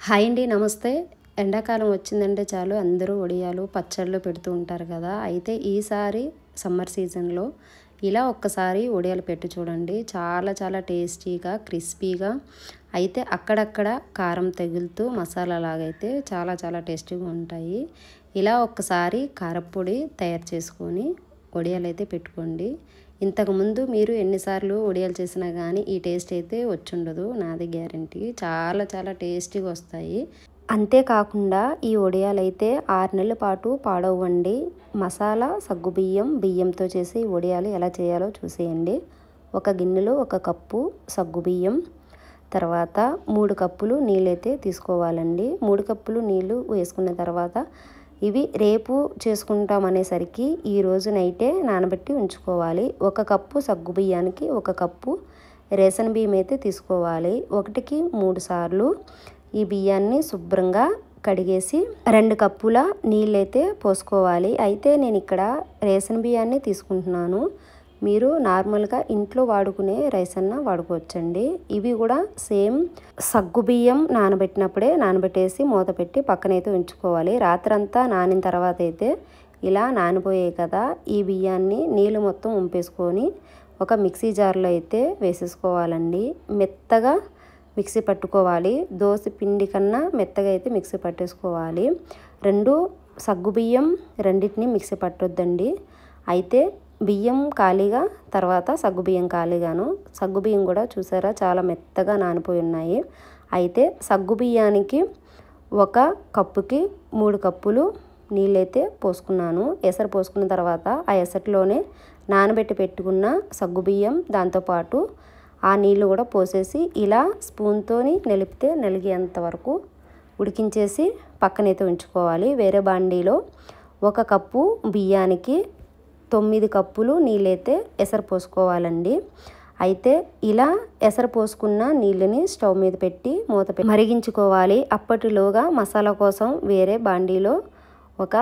Hi అండి, నమస్తే. ఎండాకాలం వచ్చిందంటే చాలు అందరూ వడియాలు పచ్చళ్ళు పెడుతూ ఉంటారు కదా. అయితే ఈసారి సమ్మర్ సీజన్లో ఇలా ఒక్కసారి వడియాలు పెట్టి చూడండి. చాలా చాలా టేస్టీగా క్రిస్పీగా అయితే అక్కడక్కడ కారం తగులుతూ మసాలా లాగైతే చాలా చాలా టేస్టీగా ఉంటాయి. ఇలా ఒక్కసారి కారపొడి తయారు చేసుకొని వడియాలు అయితే పెట్టుకోండి. ఇంతకుముందు మీరు ఎన్నిసార్లు వడియాలు చేసినా కానీ ఈ టేస్ట్ అయితే వచ్చుండదు, నాది గ్యారంటీ. చాలా చాలా టేస్టీగా వస్తాయి. అంతేకాకుండా ఈ వడియాలు అయితే 6 నెలల పాటు పాడవండి. మసాలా బియ్యంతో చేసి వడియాలు ఎలా చేయాలో చూసేయండి. ఒక గిన్నెలో 1 కప్పు సగ్గుబియ్యం, తర్వాత 3 కప్పులు నీళ్ళైతే తీసుకోవాలండి. 3 కప్పులు నీళ్ళు వేసుకున్న తర్వాత ఇవి రేపు చేసుకుంటామనేసరికి ఈరోజు నైటే నానబెట్టి ఉంచుకోవాలి. 1 కప్పు సగ్గుబియ్యానికి 1 కప్పు రేషన్ బియ్యం అయితే తీసుకోవాలి. 1కి 3 సార్లు ఈ బియ్యాన్ని శుభ్రంగా కడిగేసి 2 కప్పుల నీళ్ళైతే పోసుకోవాలి. అయితే నేను ఇక్కడ రేషన్ బియ్యాన్ని తీసుకుంటున్నాను. మీరు నార్మల్గా ఇంట్లో వాడుకునే రైస్ అన్న వాడుకోవచ్చండి. ఇవి కూడా సేమ్ సగ్గుబియ్యం నానబెట్టేసి మూత పెట్టి పక్కనైతే ఉంచుకోవాలి. రాత్రంతా నానిన తర్వాత అయితే ఇలా నానిపోయాయి కదా, ఈ బియ్యాన్ని నీళ్ళు మొత్తం ఉంపేసుకొని ఒక మిక్సీ జార్లో అయితే వేసేసుకోవాలండి. మెత్తగా మిక్సీ పట్టుకోవాలి. దోశ పిండి కన్నా మెత్తగా అయితే మిక్సీ పట్టేసుకోవాలి. 2 సగ్గుబియ్యం రెండింటిని మిక్సీ పట్టొద్దండి. అయితే బియ్యం ఖాళీగా, తర్వాత సగ్గుబియ్యం ఖాళీగాను. సగ్గుబియ్యం కూడా చూసారా చాలా మెత్తగా నానిపోయి ఉన్నాయి. అయితే సగ్గుబియ్యానికి 1 కప్పుకి 3 కప్పులు నీళ్ళైతే పోసుకున్నాను. ఎసరు పోసుకున్న తర్వాత ఆ ఎసరులోనే నానబెట్టి పెట్టుకున్న సగ్గుబియ్యం దాంతోపాటు ఆ నీళ్ళు కూడా పోసేసి ఇలా స్పూన్తోని నలిగేంత వరకు ఉడికించేసి పక్కనైతే ఉంచుకోవాలి. వేరే బాండీలో 1 కప్పు బియ్యానికి 9 కప్పులు నీళ్ళైతే ఎసరు పోసుకోవాలండి. అయితే ఇలా ఎసరు పోసుకున్న నీళ్ళని స్టవ్ మీద పెట్టి మూత పెట్టి మరిగించుకోవాలి. అప్పటిలోగా మసాలా కోసం వేరే బాండీలో ఒక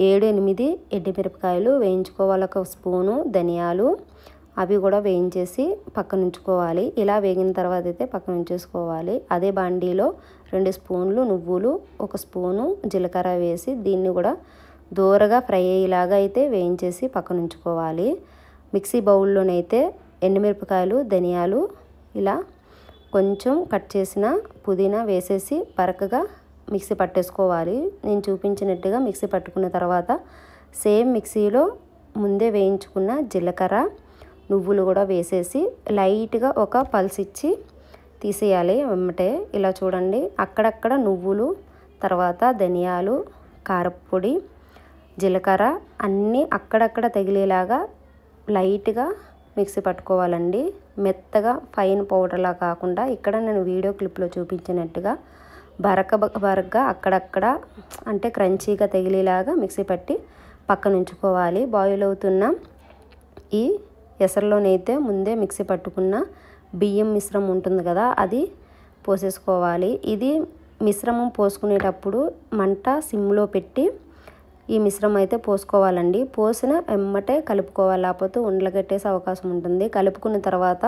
7-8 ఎండుమిరపకాయలు వేయించుకోవాలి. 1 స్పూను ధనియాలు, అవి కూడా వేయించేసి పక్కన ఉంచుకోవాలి. ఇలా వేగిన తర్వాత అయితే పక్కన ఉంచేసుకోవాలి. అదే బాండీలో 2 స్పూన్లు నువ్వులు, 1 స్పూను జీలకర్ర వేసి దీన్ని కూడా దూరగా ఫ్రై అయ్యేలాగా అయితే వేయించేసి పక్కన ఉంచుకోవాలి. మిక్సీ బౌల్లోనైతే ఎండుమిరపకాయలు, ధనియాలు, ఇలా కొంచెం కట్ చేసిన పుదీనా వేసేసి బరకగా మిక్సీ పట్టేసుకోవాలి. నేను చూపించినట్టుగా మిక్సీ పట్టుకున్న తర్వాత సేమ్ మిక్సీలో ముందే వేయించుకున్న జీలకర్ర, నువ్వులు కూడా వేసేసి లైట్గా ఒక పల్స్ ఇచ్చి తీసేయాలి వెంబటే. ఇలా చూడండి, అక్కడక్కడ నువ్వులు, తర్వాత ధనియాలు, కారపొడి, జీలకర్ర అన్నీ అక్కడక్కడ తగిలేలాగా లైట్గా మిక్సీ పట్టుకోవాలండి. మెత్తగా ఫైన్ పౌడర్లా కాకుండా ఇక్కడ నేను వీడియో క్లిప్లో చూపించినట్టుగా బరకగా అక్కడక్కడ అంటే క్రంచీగా తగిలేలాగా మిక్సీ పట్టి పక్కన ఉంచుకోవాలి. బాయిల్ అవుతున్న ఈ ఎసరులోనైతే ముందే మిక్సీ పట్టుకున్న బియ్యం మిశ్రమం ఉంటుంది కదా, అది పోసేసుకోవాలి. ఇది మిశ్రమం పోసుకునేటప్పుడు మంట సిమ్లో పెట్టి ఈ మిశ్రమం అయితే పోసుకోవాలండి. పోసిన వెంబటే కలుపుకోవాలి, లేకపోతే ఉండలు కట్టేసే అవకాశం ఉంటుంది. కలుపుకున్న తర్వాత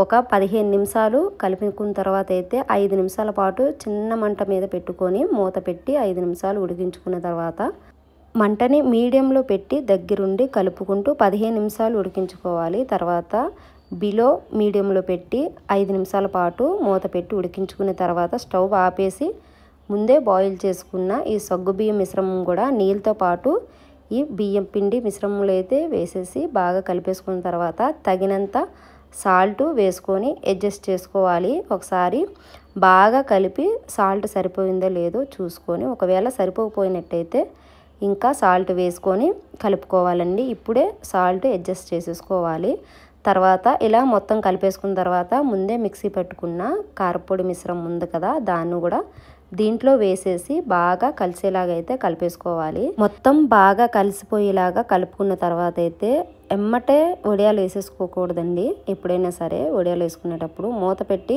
ఒక 15 నిమిషాలు కలుపుకున్న తర్వాత అయితే 5 నిమిషాల పాటు చిన్న మంట మీద పెట్టుకొని మూత పెట్టి 5 నిమిషాలు ఉడికించుకున్న తర్వాత మంటని మీడియంలో పెట్టి దగ్గరుండి కలుపుకుంటూ 15 నిమిషాలు ఉడికించుకోవాలి. తర్వాత బిలో మీడియంలో పెట్టి 5 నిమిషాల పాటు మూత పెట్టి ఉడికించుకున్న తర్వాత స్టవ్ ఆపేసి ముందే బాయిల్ చేసుకున్న ఈ సగ్గుబియ్యం మిశ్రమం కూడా నీళ్ళతో పాటు ఈ బియ్యం పిండి మిశ్రమంలో అయితే వేసేసి బాగా కలిపేసుకున్న తర్వాత తగినంత సాల్ట్ వేసుకొని అడ్జస్ట్ చేసుకోవాలి. ఒకసారి బాగా కలిపి సాల్ట్ సరిపోయిందో లేదో చూసుకొని, ఒకవేళ సరిపోకపోయినట్టయితే ఇంకా సాల్ట్ వేసుకొని కలుపుకోవాలండి. ఇప్పుడే సాల్ట్ అడ్జస్ట్ చేసేసుకోవాలి. తర్వాత ఇలా మొత్తం కలిపేసుకున్న తర్వాత ముందే మిక్సీ పెట్టుకున్న కారపొడి మిశ్రమం ఉంది కదా, దాన్ని కూడా దీంట్లో వేసేసి బాగా కలిసేలాగా అయితే కలిపేసుకోవాలి. మొత్తం బాగా కలిసిపోయేలాగా కలుపుకున్న తర్వాత అయితే ఎమ్మటే వడియాలు వేసేసుకోకూడదండి. ఎప్పుడైనా సరే వడియాలు వేసుకునేటప్పుడు మూత పెట్టి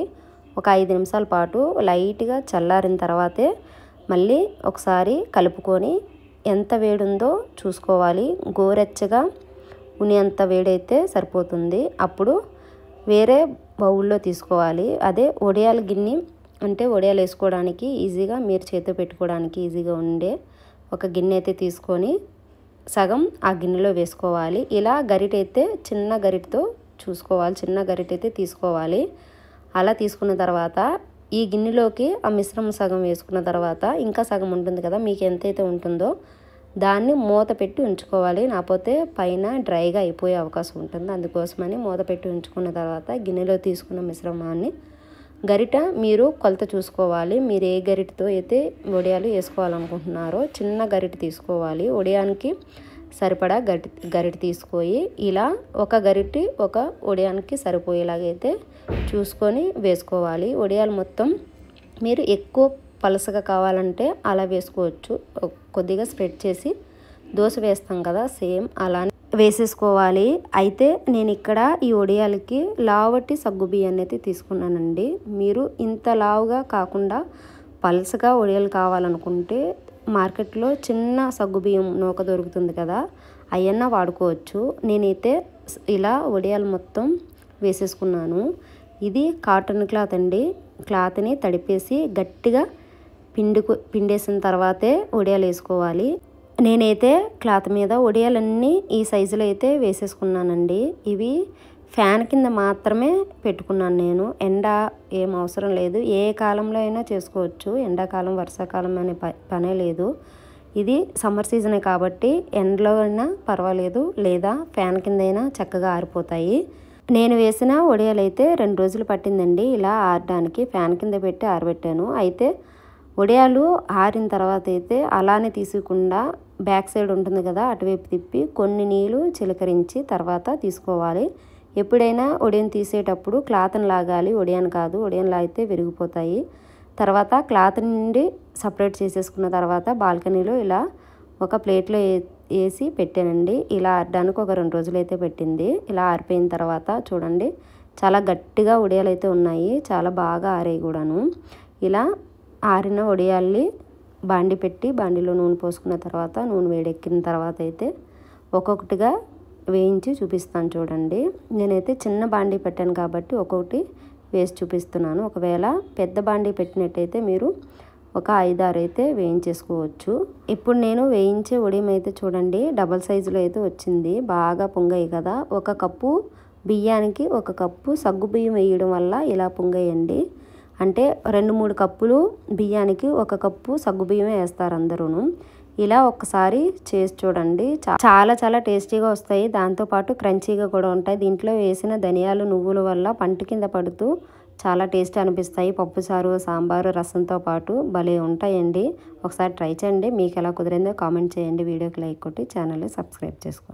ఒక 5 నిమిషాల పాటు లైట్గా చల్లారిన తర్వాతే మళ్ళీ ఒకసారి కలుపుకొని ఎంత వేడుందో చూసుకోవాలి. గోరెచ్చగా ఉనేంత వేడైతే సరిపోతుంది. అప్పుడు వేరే బౌల్లో తీసుకోవాలి. అదే వడియాల గిన్నె అంటే వడియాలు వేసుకోవడానికి ఈజీగా మీరు చేతితో పెట్టుకోవడానికి ఈజీగా ఉండే ఒక గిన్నె అయితే తీసుకొని సగం ఆ గిన్నెలో వేసుకోవాలి. ఇలా గరిటె అయితే చిన్న గరిటెతో చూసుకోవాలి, చిన్న గరిటె అయితే తీసుకోవాలి. అలా తీసుకున్న తర్వాత ఈ గిన్నెలోకి ఆ మిశ్రమం సగం వేసుకున్న తర్వాత ఇంకా సగం ఉంటుంది కదా, మీకు ఎంతైతే ఉంటుందో దాన్ని మూత పెట్టి ఉంచుకోవాలి. లేకపోతే పైన డ్రైగా అయిపోయే అవకాశం ఉంటుంది. అందుకోసమని మూత పెట్టి ఉంచుకున్న తర్వాత గిన్నెలో తీసుకున్న మిశ్రమాన్ని గరిట మీరు కొలత చూసుకోవాలి. మీరు ఏ గరిటతో అయితే వడియాలు వేసుకోవాలనుకుంటున్నారో చిన్న గరిట తీసుకోవాలి. వడియానికి సరిపడా గరిట తీసుకొని ఇలా ఒక గరిటి ఒక వడియానికి సరిపోయేలాగైతే చూసుకొని వేసుకోవాలి. వడియాలు మొత్తం మీరు ఎక్కువ పలసగా కావాలంటే అలా వేసుకోవచ్చు. కొద్దిగా స్ప్రెడ్ చేసి దోశ వేస్తాం కదా, సేమ్ అలానే వేసేసుకోవాలి. అయితే నేను ఇక్కడ ఈ వడియాలకి లావటి సగ్గుబియ్యాన్ని అయితే తీసుకున్నానండి. మీరు ఇంత లావుగా కాకుండా పలసగా వడియాలు కావాలనుకుంటే మార్కెట్లో చిన్న సగ్గుబియ్యం నూక దొరుకుతుంది కదా, అవన్నా వాడుకోవచ్చు. నేనైతే ఇలా వడియాలు మొత్తం వేసేసుకున్నాను. ఇది కాటన్ క్లాత్ అండి. క్లాత్ని తడిపేసి గట్టిగా పిండేసిన తర్వాతే వడియాలు వేసుకోవాలి. నేనైతే క్లాత్ మీద వడియాలన్నీ ఈ సైజులో అయితే వేసేసుకున్నానండి. ఇవి ఫ్యాన్ కింద మాత్రమే పెట్టుకున్నాను నేను. ఎండ ఏం అవసరం లేదు, ఏ కాలంలో అయినా చేసుకోవచ్చు. ఎండాకాలం వర్షాకాలం అనే పనే లేదు. ఇది సమ్మర్ సీజనే కాబట్టి ఎండలో అయినా పర్వాలేదు, లేదా ఫ్యాన్ కింద అయినా చక్కగా ఆరిపోతాయి. నేను వేసిన వడియాలు అయితే 2 రోజులు పట్టిందండి ఇలా ఆరడానికి. ఫ్యాన్ కింద పెట్టి ఆరబెట్టాను. అయితే వడియాలు ఆరిన తర్వాత అయితే అలానే తీసుకోకుండా బ్యాక్ సైడ్ ఉంటుంది కదా, అటువైపు తిప్పి కొన్ని నీళ్ళు చిలకరించి తర్వాత తీసుకోవాలి. ఎప్పుడైనా వడియాను తీసేటప్పుడు క్లాత్ని లాగాలి, వడియాను కాదు. వడియాను లాగితే విరిగిపోతాయి. తర్వాత క్లాత్ నుండి సపరేట్ చేసేసుకున్న తర్వాత బాల్కనీలో ఇలా ఒక ప్లేట్లో వేసి పెట్టానండి. ఇలా ఆరడానికి ఒక 2 రోజులు అయితే పెట్టింది. ఇలా ఆరిపోయిన తర్వాత చూడండి చాలా గట్టిగా వడియాలు అయితే ఉన్నాయి, చాలా బాగా ఆరాయి కూడాను. ఇలా ఆరిన వడియాల్ని బాండి పెట్టి బాండిలో నూనె పోసుకున్న తర్వాత నూనె వేడెక్కిన తర్వాత అయితే ఒక్కొక్కటిగా వేయించి చూపిస్తాను చూడండి. నేనైతే చిన్న బాండి పెట్టాను కాబట్టి ఒక్కొక్కటి వేసి చూపిస్తున్నాను. ఒకవేళ పెద్ద బాండి పెట్టినట్టయితే మీరు ఒక 5-6 అయితే వేయించేసుకోవచ్చు. ఇప్పుడు నేను వేయించే వడియం అయితే చూడండి డబల్ సైజులో అయితే వచ్చింది. బాగా పొంగాయి కదా. 1 కప్పు బియ్యానికి 1 కప్పు సగ్గు బియ్యం వేయడం వల్ల ఇలా పొంగాయండి. అంటే 2-3 కప్పులు బియ్యానికి 1 కప్పు సగ్గు బియ్యమే వేస్తారు అందరూను. ఇలా ఒక్కసారి చేసి చూడండి, చాలా చాలా టేస్టీగా వస్తాయి. దాంతోపాటు క్రంచీగా కూడా ఉంటాయి. దీంట్లో వేసిన ధనియాలు నువ్వుల వల్ల పంట కింద పడుతూ చాలా టేస్ట్ అనిపిస్తాయి. పప్పుచారు, సాంబారు, రసంతో పాటు భలే ఉంటాయండి. ఒకసారి ట్రై చేయండి. మీకు ఎలా కుదిరిందో కామెంట్ చేయండి. వీడియోకి లైక్ కొట్టి ఛానల్ని సబ్స్క్రైబ్ చేసుకోండి.